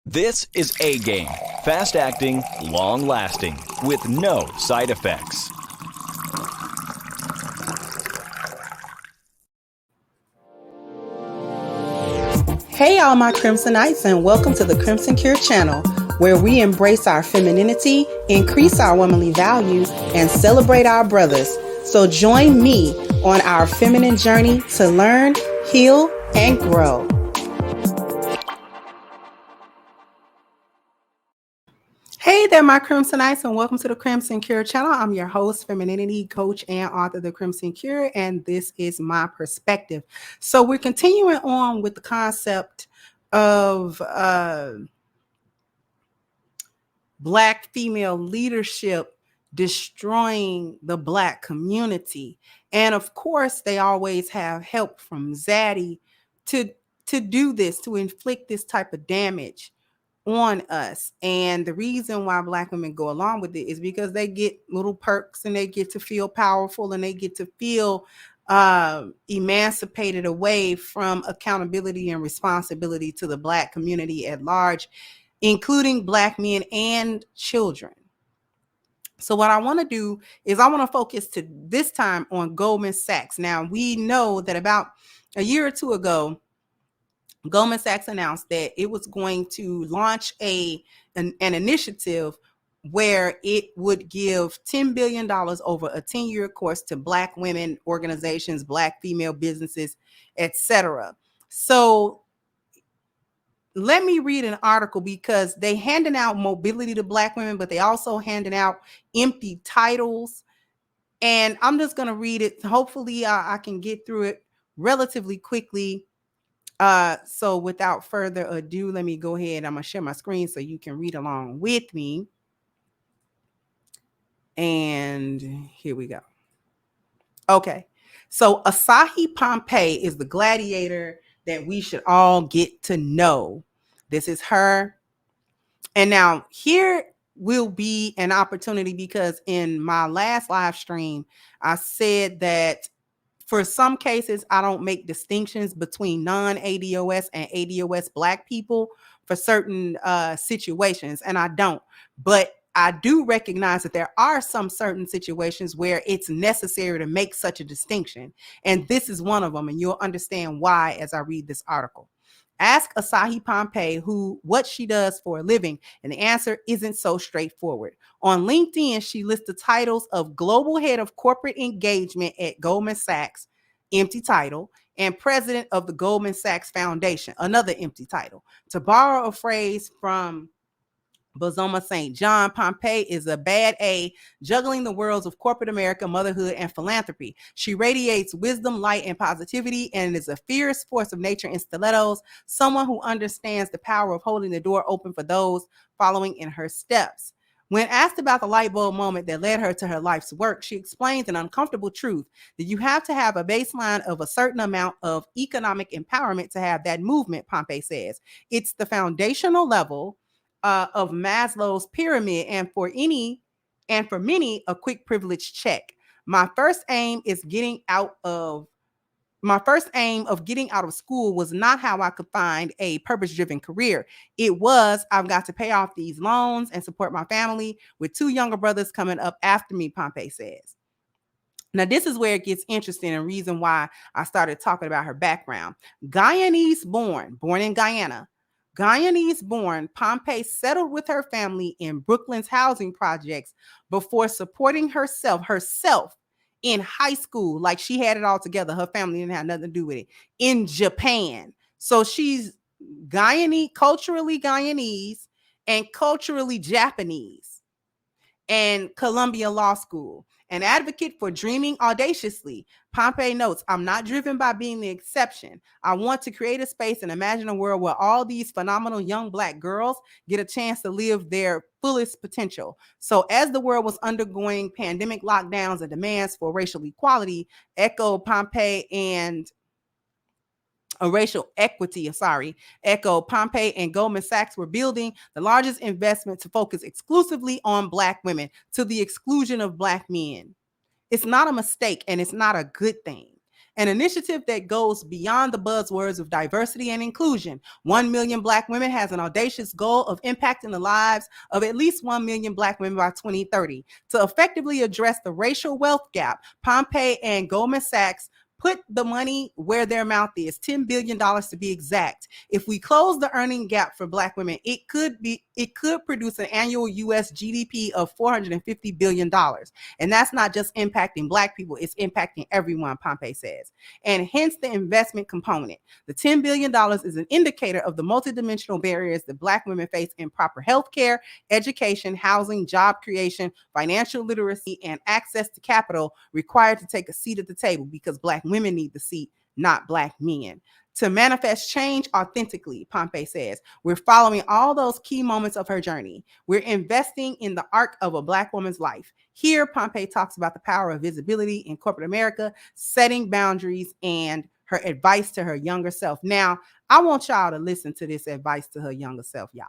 This is A-Game, fast-acting, long-lasting, with no side effects. Hey all my Crimsonites, and welcome to the Crimson Cure channel, where we embrace our femininity, increase our womanly values, and celebrate our brothers. So join me on our feminine journey to learn, heal, and grow. Hey there, my Crimsonites, and welcome to the Crimson Cure channel. I'm your host, femininity coach, and author of the Crimson Cure, and this is my perspective. So we're continuing on with the concept of Black female leadership destroying the Black community. And of course, they always have help from Zaddy to do this, to inflict this type of damage on us. And the reason why Black women go along with it is because they get little perks and they get to feel powerful and they get to feel emancipated away from accountability and responsibility to the Black community at large, including Black men and children. So what I want to do is I want to focus to this time on Goldman Sachs. Now, we know that about a year or two ago, Goldman Sachs announced that it was going to launch an initiative where it would give $10 billion over a 10-year course to Black women organizations, Black female businesses, etc. So let me read an article, because they handing out mobility to Black women, but they also handing out empty titles. And I'm just going to read it. Hopefully I can get through it relatively quickly. So without further ado, let me go ahead. I'm going to share my screen so you can read along with me. And here we go. Okay. So Asahi Pompey is the gladiator that we should all get to know. This is her. And now here will be an opportunity, because in my last live stream, I said that for some cases, I don't make distinctions between non-ADOS and ADOS Black people for certain situations, and I don't. But I do recognize that there are some certain situations where it's necessary to make such a distinction. And this is one of them, and you'll understand why as I read this article. Ask Asahi Pompey what she does for a living, and the answer isn't so straightforward. On LinkedIn, she lists the titles of Global Head of Corporate Engagement at Goldman Sachs, empty title, and President of the Goldman Sachs Foundation, another empty title. To borrow a phrase from Bozoma St. John, Pompey is a bad A, juggling the worlds of corporate America, motherhood, and philanthropy. She radiates wisdom, light, and positivity, and is a fierce force of nature in stilettos, someone who understands the power of holding the door open for those following in her steps. When asked about the light bulb moment that led her to her life's work, she explains an uncomfortable truth that you have to have a baseline of a certain amount of economic empowerment to have that movement, Pompey says. It's the foundational level of Maslow's pyramid, and for many, a quick privilege check. My first aim of getting out of school was not how I could find a purpose-driven career. It was, I've got to pay off these loans and support my family with 2 younger brothers coming up after me, Pompey says. Now, this is where it gets interesting, and reason why I started talking about her background. Guyanese born in Guyana. Guyanese born, Pompey settled with her family in Brooklyn's housing projects before supporting herself in high school. Like, she had it all together. Her family didn't have nothing to do with it. In Japan. So she's culturally Guyanese and culturally Japanese. And Columbia Law School. An advocate for dreaming audaciously, Pompey notes, I'm not driven by being the exception. I want to create a space and imagine a world where all these phenomenal young Black girls get a chance to live their fullest potential. So as the world was undergoing pandemic lockdowns and demands for racial equality, Pompey and Goldman Sachs were building the largest investment to focus exclusively on Black women to the exclusion of Black men. It's not a mistake, and it's not a good thing. An initiative that goes beyond the buzzwords of diversity and inclusion. 1 million Black women has an audacious goal of impacting the lives of at least 1 million Black women by 2030. To effectively address the racial wealth gap, Pompey and Goldman Sachs put the money where their mouth is, $10 billion to be exact. If we close the earning gap for Black women, it could produce an annual US GDP of $450 billion. And that's not just impacting Black people, it's impacting everyone, Pompey says. And hence the investment component. The $10 billion is an indicator of the multidimensional barriers that Black women face in proper health care, education, housing, job creation, financial literacy, and access to capital required to take a seat at the table, because Black women need the seat, not Black men. To manifest change authentically, Pompey says, we're following all those key moments of her journey. We're investing in the arc of a Black woman's life. Here, Pompey talks about the power of visibility in corporate America, setting boundaries, and her advice to her younger self. Now, I want y'all to listen to this advice to her younger self, y'all.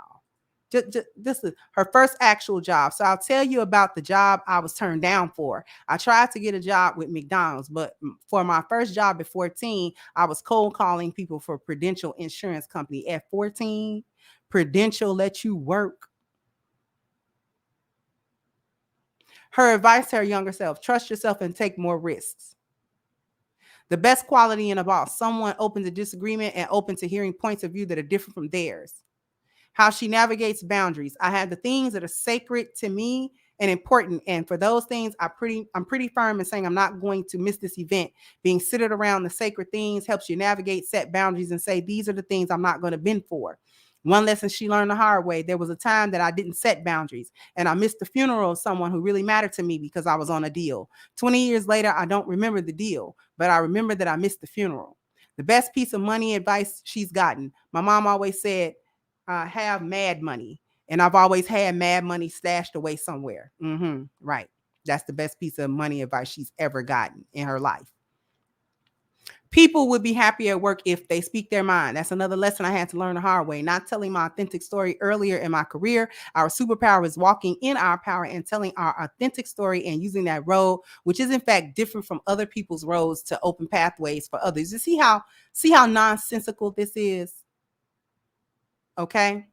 This is her first actual job. So I'll tell you about the job I was turned down for. I tried to get a job with McDonald's, but for my first job at 14, I was cold calling people for Prudential Insurance Company. At 14, Prudential lets you work. Her advice to her younger self: trust yourself and take more risks. The best quality in a boss: someone open to disagreement and open to hearing points of view that are different from theirs. How she navigates boundaries: I have the things that are sacred to me and important, and for those things, I'm pretty firm in saying I'm not going to miss this event. Being centered around the sacred things helps you navigate, set boundaries, and say, these are the things I'm not going to bend for. One lesson she learned the hard way: there was a time that I didn't set boundaries, and I missed the funeral of someone who really mattered to me because I was on a deal. 20 years later, I don't remember the deal, but I remember that I missed the funeral. The best piece of money advice she's gotten: my mom always said, have mad money. And I've always had mad money stashed away somewhere. Right. That's the best piece of money advice she's ever gotten in her life. People would be happy at work if they speak their mind. That's another lesson I had to learn the hard way. Not telling my authentic story earlier in my career. Our superpower is walking in our power and telling our authentic story and using that road, which is in fact different from other people's roads, to open pathways for others. You see how nonsensical this is? Okay.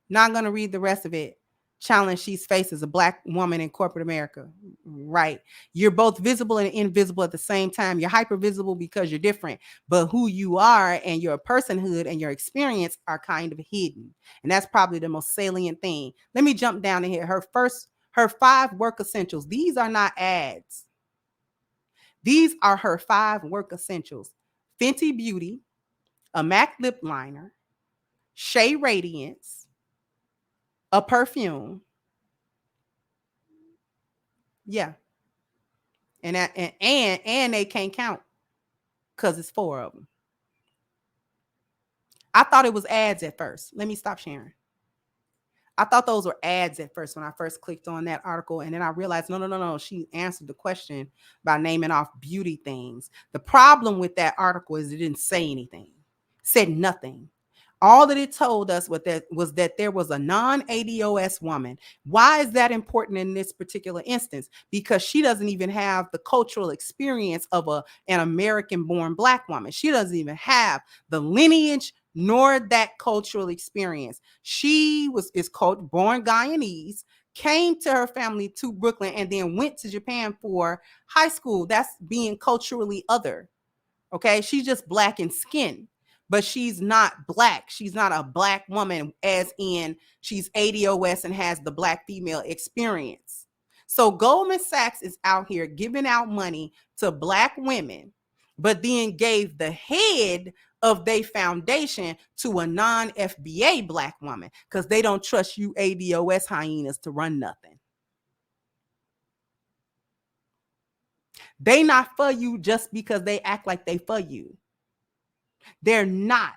Not going to read the rest of it. Challenge she's faced as a Black woman in corporate America. Right. You're both visible and invisible at the same time. You're hyper visible because you're different, but who you are and your personhood and your experience are kind of hidden. And that's probably the most salient thing. Let me jump down to here. Her 5 work essentials. These are not ads. These are her 5 work essentials: Fenty Beauty, a MAC lip liner, Shea Radiance, a perfume. Yeah. And they can't count because it's 4 of them. I thought it was ads at first. Let me stop sharing. I thought those were ads at first when I first clicked on that article. And then I realized, no. She answered the question by naming off beauty things. The problem with that article is it didn't say anything. It said nothing. All that it told us was that there was a non-ADOS woman. Why is that important in this particular instance? Because she doesn't even have the cultural experience of an American-born Black woman. She doesn't even have the lineage nor that cultural experience. She is born Guyanese, came to her family to Brooklyn, and then went to Japan for high school. That's being culturally other. Okay, she's just Black in skin, but she's not Black. She's not a Black woman, as in she's ADOS and has the Black female experience. So Goldman Sachs is out here giving out money to Black women, but then gave the head of their foundation to a non-FBA Black woman because they don't trust you ADOS hyenas to run nothing. They not for you just because they act like they for you. They're not.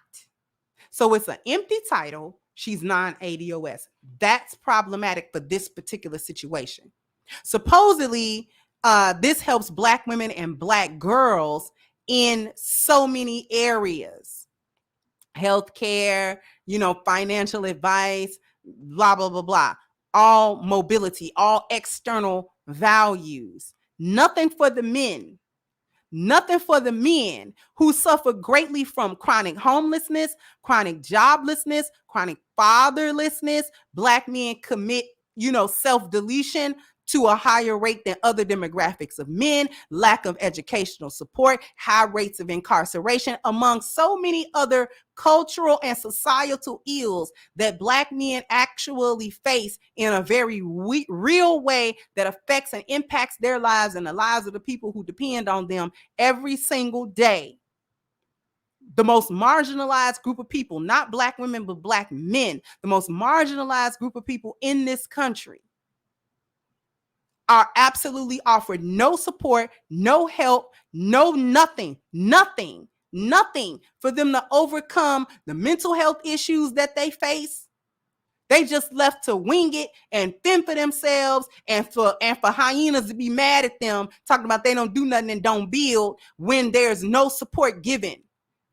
So it's an empty title. She's non-ADOS. That's problematic for this particular situation. Supposedly, this helps Black women and Black girls in so many areas: healthcare, financial advice, blah, blah, blah, blah. All mobility, all external values. Nothing for the men. Nothing for the men who suffer greatly from chronic homelessness, chronic joblessness, chronic fatherlessness. Black men commit, self-deletion to a higher rate than other demographics of men, lack of educational support, high rates of incarceration, among so many other cultural and societal ills that Black men actually face in a very real way that affects and impacts their lives and the lives of the people who depend on them every single day. The most marginalized group of people, not Black women, but Black men, the most marginalized group of people in this country are absolutely offered no support, no help, nothing for them to overcome the mental health issues that they face. They just left to wing it and fend for themselves, and for hyenas to be mad at them, talking about they don't do nothing and don't build when there's no support given.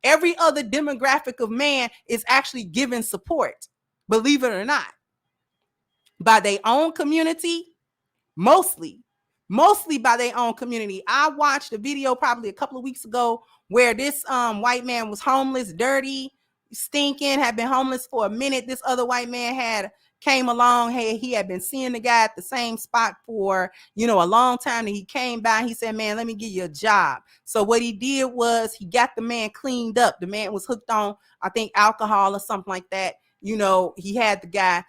Every other demographic of man is actually given support, believe it or not, by their own community. Mostly by their own community. I watched a video probably a couple of weeks ago where this white man was homeless, dirty, stinking, had been homeless for a minute. This other white man came along. Hey, he had been seeing the guy at the same spot for, a long time. And he came by, he said, man, let me give you a job. So what he did was he got the man cleaned up. The man was hooked on, I think, alcohol or something like that. He had the guy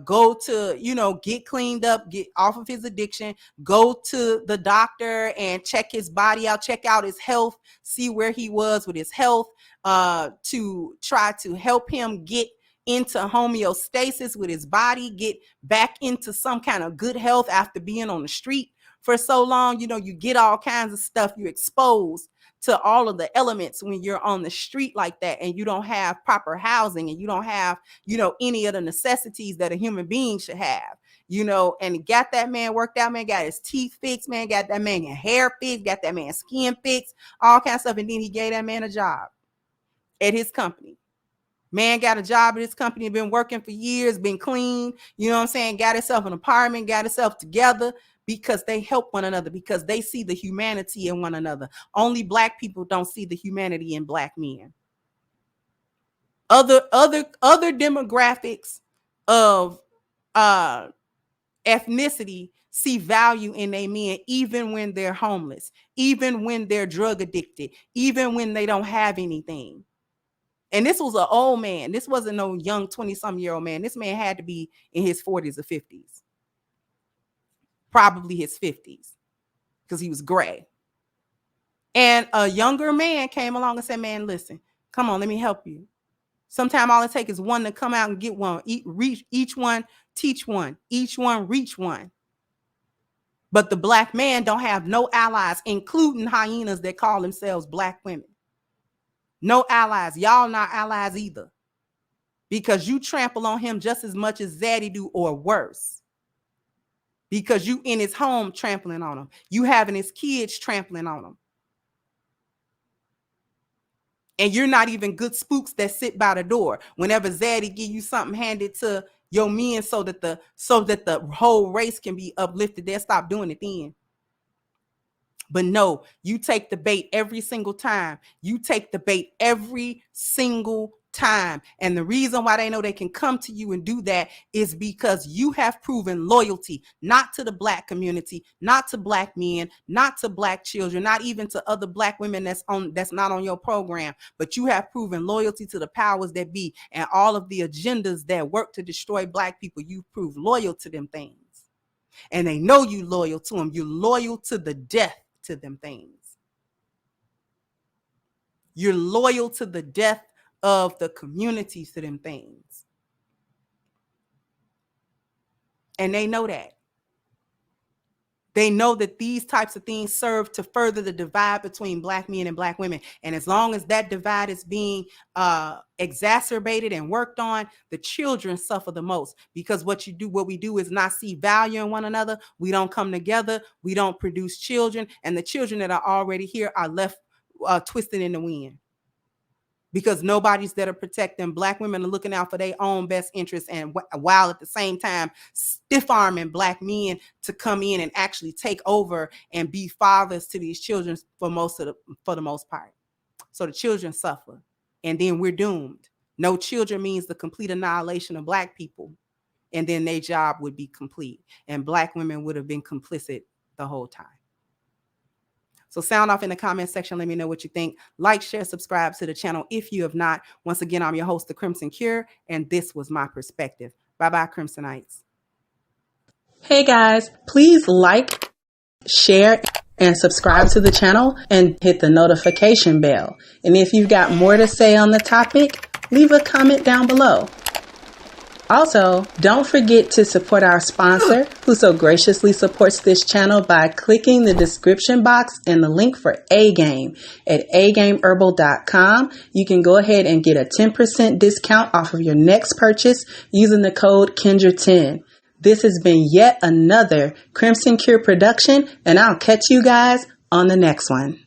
go to, get cleaned up, get off of his addiction, go to the doctor and check his body out, check out his health, see where he was with his health, to try to help him get into homeostasis with his body, get back into some kind of good health after being on the street for so long. You get all kinds of stuff. You're exposed to all of the elements when you're on the street like that, and you don't have proper housing, and you don't have, any of the necessities that a human being should have, and got that man worked out, man, got his teeth fixed, man, got that man hair fixed, got that man skin fixed, all kinds of stuff. And then he gave that man a job at his company. Man got a job at his company, been working for years, been clean, got himself an apartment, got himself together, because they help one another, because they see the humanity in one another. Only Black people don't see the humanity in Black men. Other demographics of ethnicity see value in their men, even when they're homeless, even when they're drug addicted, even when they don't have anything. And this was an old man. This wasn't no young 20-some-year-old man. This man had to be in his 40s or 50s. Probably his 50s, because he was gray. And a younger man came along and said, man, listen, come on, let me help you. Sometimes all it takes is one to come out and get one. Reach each one, teach one, each one, reach one. But the Black man don't have no allies, including hyenas that call themselves Black women. No allies. Y'all not allies either, because you trample on him just as much as Zaddy do, or worse. Because you in his home trampling on him. You having his kids trampling on him. And you're not even good spooks that sit by the door whenever Zaddy give you something handed to your men so that the whole race can be uplifted. They'll stop doing it then. But no, you take the bait every single time. You take the bait every single time. And the reason why they know they can come to you and do that is because you have proven loyalty, not to the Black community, not to Black men, not to Black children, not even to other Black women that's not on your program, but you have proven loyalty to the powers that be, and all of the agendas that work to destroy Black people. You've proved loyal to them things, and they know you loyal to them. You're loyal to the death to them things. You're loyal to the death of the communities to them things. And they know that. They know that these types of things serve to further the divide between Black men and Black women. And as long as that divide is being exacerbated and worked on, the children suffer the most. Because what we do is not see value in one another. We don't come together. We don't produce children. And the children that are already here are left twisted in the wind. because nobody's there to protect them. Black women are looking out for their own best interests, and while at the same time stiff-arming Black men to come in and actually take over and be fathers to these children for the most part. So the children suffer, and then we're doomed. No children means the complete annihilation of Black people, and then their job would be complete, and Black women would have been complicit the whole time. So sound off in the comment section. Let me know what you think. Like, share, subscribe to the channel if you have not. Once again, I'm your host, The Crimson Cure, and this was my perspective. Bye-bye, Crimsonites. Hey guys, please like, share, and subscribe to the channel and hit the notification bell. And if you've got more to say on the topic, leave a comment down below. Also, don't forget to support our sponsor, who so graciously supports this channel by clicking the description box and the link for A-Game at agameherbal.com. You can go ahead and get a 10% discount off of your next purchase using the code Kendra10. This has been yet another Crimson Cure production, and I'll catch you guys on the next one.